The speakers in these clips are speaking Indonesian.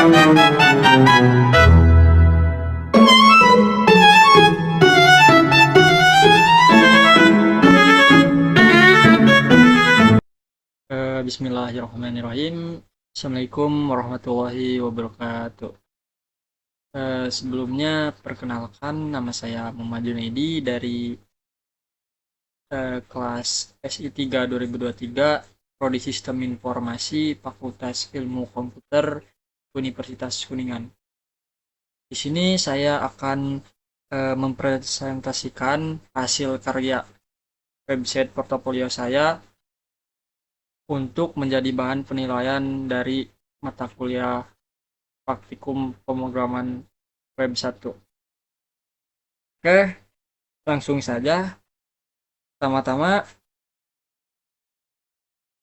Bismillahirrahmanirrahim. Assalamualaikum warahmatullahi wabarakatuh. Sebelumnya perkenalkan, nama saya Muhammad Junaidi dari kelas SI 3 2023, Prodi Sistem Informasi, Fakultas Ilmu Komputer, Universitas Kuningan. Di sini saya akan mempresentasikan hasil karya website portofolio saya untuk menjadi bahan penilaian dari mata kuliah praktikum pemrograman web 1. Oke, langsung saja. Pertama-tama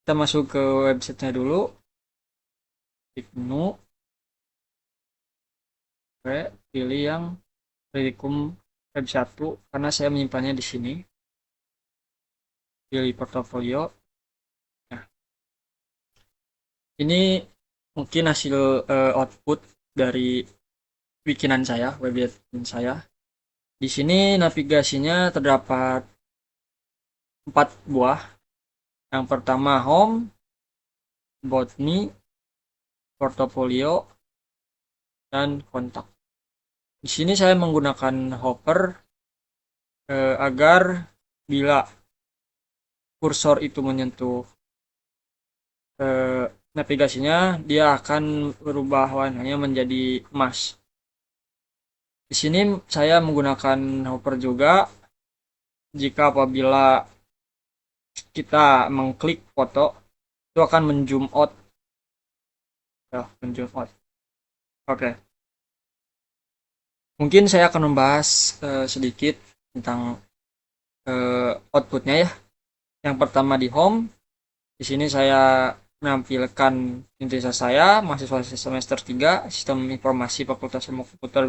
kita masuk ke websitenya dulu. Klik menu. Oke, pilih yang praktikum web 1 karena saya menyimpannya di sini. Pilih portofolio. Nah, ini mungkin hasil output dari bikinan saya, website saya. Di sini navigasinya terdapat 4 buah. Yang pertama home, about me, portofolio, dan kontak. Di sini saya menggunakan hover agar bila kursor itu menyentuh navigasinya, dia akan berubah warnanya menjadi emas. Di sini saya menggunakan hover juga jika apabila kita mengklik foto itu akan menzoom out. Ya, menzoom out. Oke. Mungkin saya akan membahas sedikit tentang outputnya ya. Yang pertama di home. Di sini saya menampilkan identitas saya, mahasiswa semester 3, Sistem Informasi Fakultas Ilmu Komputer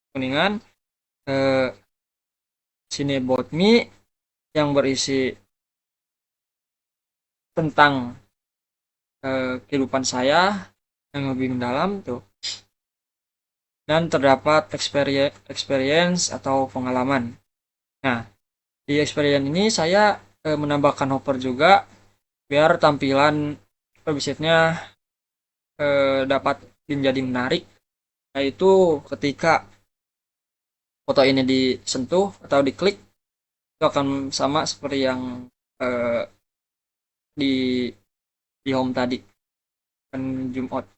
Kuningan. Sini about me yang berisi tentang kehidupan saya yang lebih mendalam tuh. Dan terdapat experience atau pengalaman. Nah, di experience ini saya menambahkan hover juga biar tampilan websitenya dapat menjadi menarik, yaitu ketika foto ini disentuh atau diklik itu akan sama seperti yang eh, di home tadi, akan zoom out.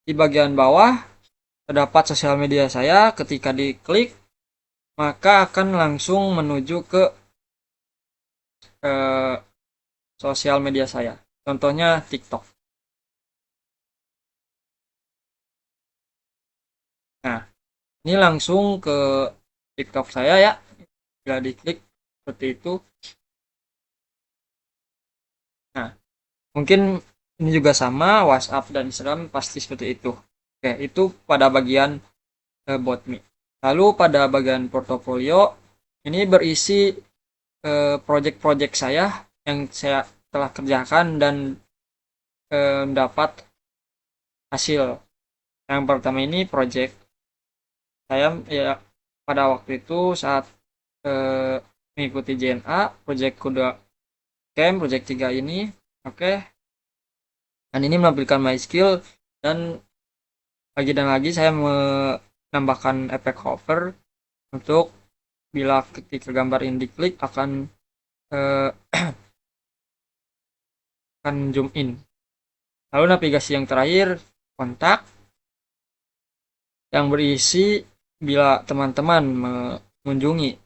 Di bagian bawah terdapat sosial media saya. Ketika diklik maka akan langsung menuju ke eh, sosial media saya, contohnya TikTok. Nah, ini langsung ke TikTok saya ya, bila diklik seperti itu. Nah, mungkin ini juga sama, WhatsApp dan Instagram pasti seperti itu. Oke, itu pada bagian about me. Lalu pada bagian portofolio ini berisi project-project saya yang saya telah kerjakan dan mendapat hasil. Yang pertama ini project saya ya pada waktu itu saat mengikuti JNA, project kuda camp, project 3 ini. Oke. Dan ini menampilkan my skill dan lagi dan lagi saya menambahkan efek hover untuk bila ketika gambar ini diklik akan eh, akan zoom in. Lalu navigasi yang terakhir kontak yang berisi bila teman-teman mengunjungi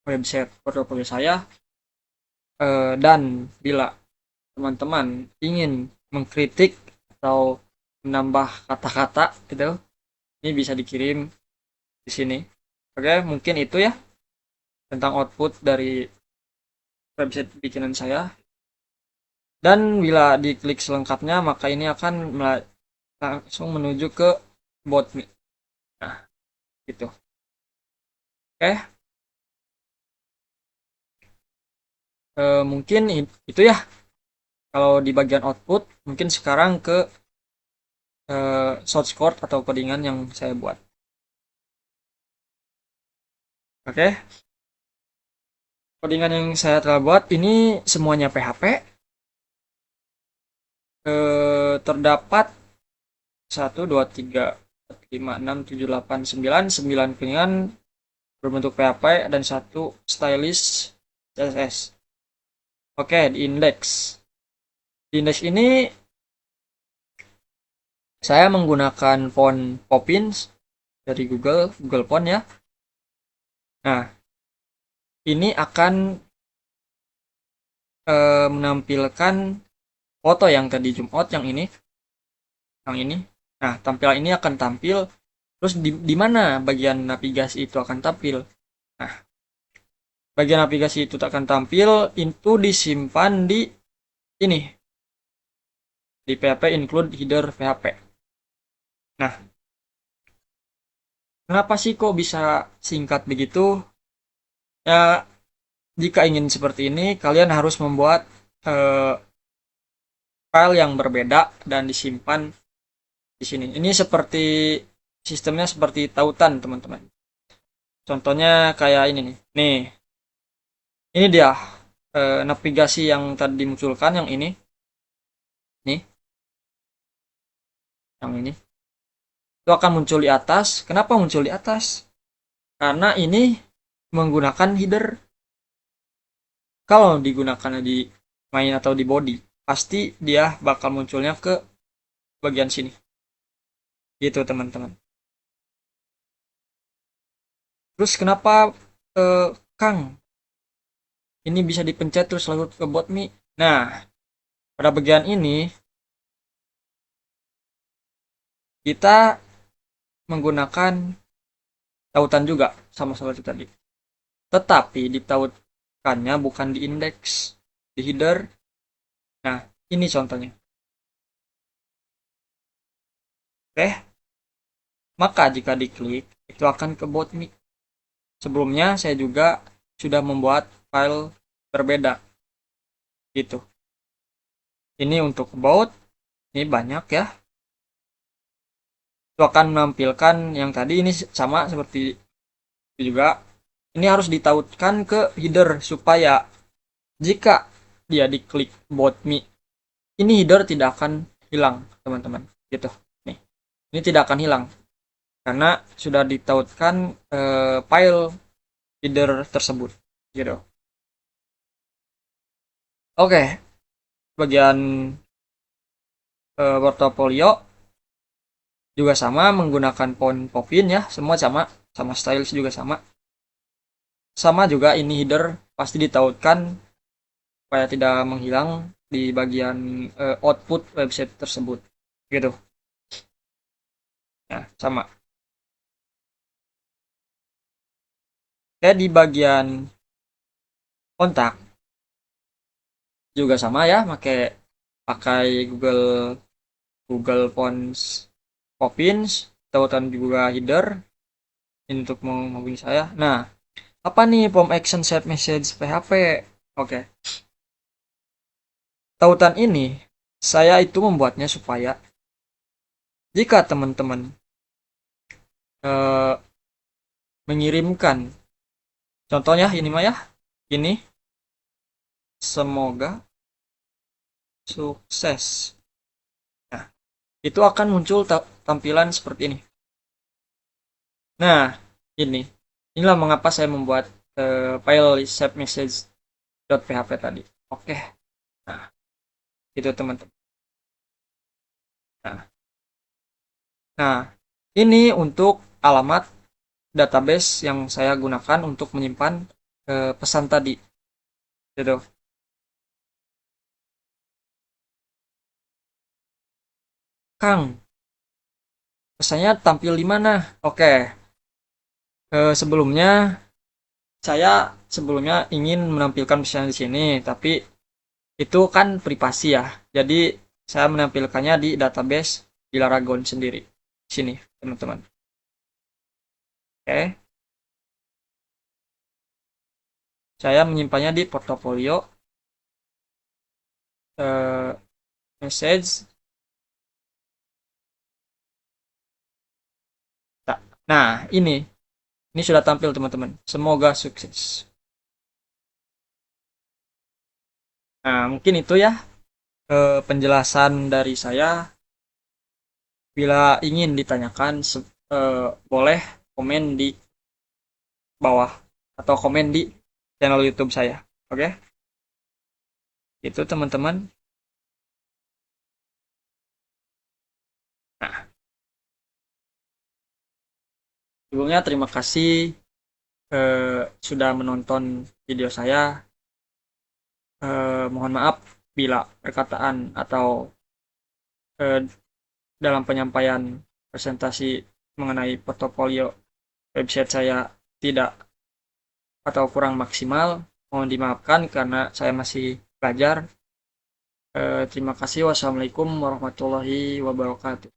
website portofolio saya dan bila teman-teman ingin mengkritik atau menambah kata-kata gitu, ini bisa dikirim di sini. Oke, mungkin itu ya tentang output dari website bikinan saya. Dan bila diklik selengkapnya maka ini akan langsung menuju ke bot me. Nah, gitu. Oke, mungkin itu ya Kalau di bagian output, mungkin sekarang ke source code atau codingan yang saya buat. Oke, codingan yang saya telah buat ini semuanya PHP. Terdapat 1, 2, 3, 4, 5, 6, 7, 8, 9 codingan berbentuk PHP dan satu stylish CSS. Oke, di index. Di index ini saya menggunakan font Poppins dari Google Font ya. Nah, ini akan menampilkan foto yang tadi zoom out yang ini. Nah, tampilan ini akan tampil. Terus di mana bagian navigasi itu akan tampil? Nah, bagian navigasi itu akan tampil itu disimpan di ini, di PHP include header PHP. Nah, kenapa sih kok bisa singkat begitu? Ya, jika ingin seperti ini, kalian harus membuat eh, file yang berbeda dan disimpan di sini. Ini seperti sistemnya seperti tautan, teman-teman. Contohnya kayak ini nih. Ini dia navigasi yang tadi dimunculkan yang ini. Nih, yang ini. Itu akan muncul di atas. Kenapa muncul di atas? Karena ini menggunakan header. Kalau digunakan di main atau di body, pasti dia bakal munculnya ke bagian sini. Gitu, teman-teman. Terus kenapa Kang ini bisa dipencet terus lalu ke bot me? Nah, pada bagian ini kita menggunakan tautan juga sama seperti tadi. Tetapi ditautkannya bukan di indeks, di header. Nah, ini contohnya. Oke, maka jika diklik itu akan ke bot me. Sebelumnya saya juga sudah membuat file berbeda gitu. Ini untuk about, ini banyak ya. Itu akan menampilkan yang tadi ini sama seperti itu juga. Ini harus ditautkan ke header supaya jika dia diklik about me, ini header tidak akan hilang, teman-teman. Gitu. Nih. Ini tidak akan hilang karena sudah ditautkan file header tersebut. Gitu. Oke, bagian portofolio juga sama menggunakan font Popin ya, semua sama, sama styles juga sama. Sama juga ini header pasti ditautkan supaya tidak menghilang di bagian output website tersebut. Gitu. Nah, sama. Oke, di bagian kontak juga sama ya, pakai pakai Google Google Fonts Popins, tautan juga header ini untuk menghubungi saya. Nah, apa nih form action set message PHP? Oke. Tautan ini saya itu membuatnya supaya jika teman-teman eh, mengirimkan, contohnya ini mah ya, ini semoga sukses. Nah, itu akan muncul tampilan seperti ini. Nah, ini inilah mengapa saya membuat file save message.php tadi. Oke. Nah, itu teman-teman. Nah, nah, ini untuk alamat database yang saya gunakan untuk menyimpan pesan tadi. Gitu. Kang, pesannya tampil di mana? Oke. Sebelumnya saya sebelumnya ingin menampilkan pesan di sini, tapi itu kan privasi ya. Jadi saya menampilkannya di database di Laragon sendiri. Sini, teman-teman. Oke. Saya menyimpannya di portofolio. eh, message. Nah, ini sudah tampil teman-teman. Semoga sukses. Nah, mungkin itu ya penjelasan dari saya. Bila ingin ditanyakan, boleh komen di bawah atau komen di channel YouTube saya. Oke, itu teman-teman. Nah, sebelumnya terima kasih sudah menonton video saya. Mohon maaf bila perkataan atau eh, dalam penyampaian presentasi mengenai portofolio website saya tidak atau kurang maksimal. Mohon dimaafkan karena saya masih belajar. Terima kasih. Wassalamualaikum warahmatullahi wabarakatuh.